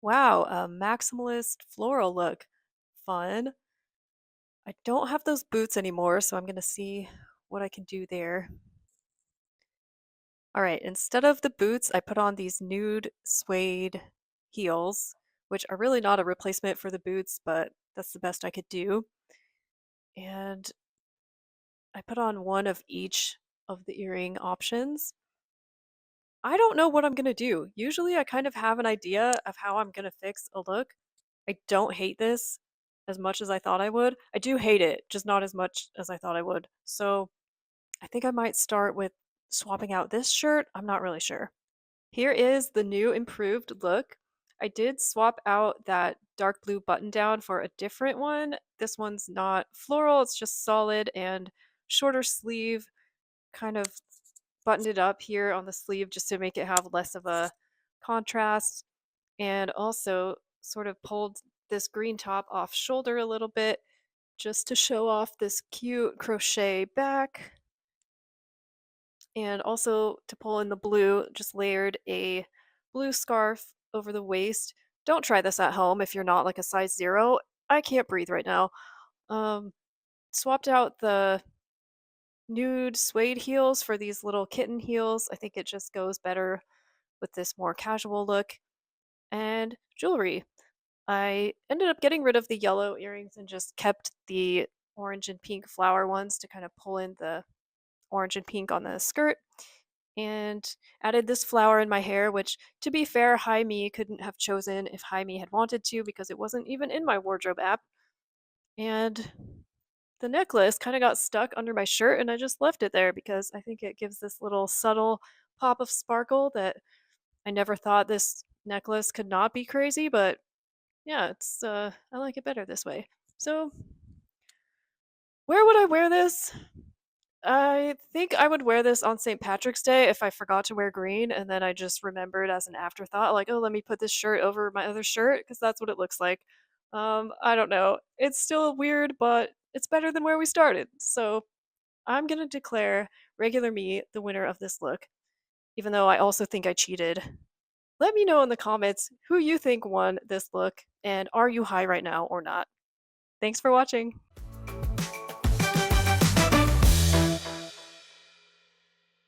Wow, a maximalist floral look. Fun. I don't have those boots anymore, so I'm gonna see what I can do there. All right, instead of the boots, I put on these nude suede heels, which are really not a replacement for the boots, but that's the best I could do. And I put on one of each of the earring options. I don't know what I'm gonna do. Usually I kind of have an idea of how I'm gonna fix a look. I don't hate this as much as I thought I would. I do hate it, just not as much as I thought I would. So I think I might start with swapping out this shirt. I'm not really sure. Here is the new improved look. I did swap out that dark blue button down for a different one. This one's not floral, it's just solid and shorter sleeve, kind of buttoned it up here on the sleeve just to make it have less of a contrast, and also sort of pulled this green top off shoulder a little bit just to show off this cute crochet back. And also to pull in the blue, just layered a blue scarf over the waist. Don't try this at home if you're not like a size zero. I can't breathe right now. Um, Swapped out the nude suede heels for these little kitten heels. I think it just goes better with this more casual look. And jewelry. I ended up getting rid of the yellow earrings and just kept the orange and pink flower ones to kind of pull in the orange and pink on the skirt. And added this flower in my hair, which, to be fair, Jaime couldn't have chosen if Jaime had wanted to because it wasn't even in my wardrobe app. And the necklace kind of got stuck under my shirt, and I just left it there because I think it gives this little subtle pop of sparkle that I never thought this necklace could not be crazy, but yeah, I like it better this way. So, where would I wear this? I think I would wear this on St. Patrick's Day if I forgot to wear green and then I just remembered as an afterthought, like, oh, let me put this shirt over my other shirt because that's what it looks like. I don't know. It's still weird, but it's better than where we started. So I'm gonna declare regular me the winner of this look, even though I also think I cheated. Let me know in the comments who you think won this look and are you high right now or not. Thanks for watching.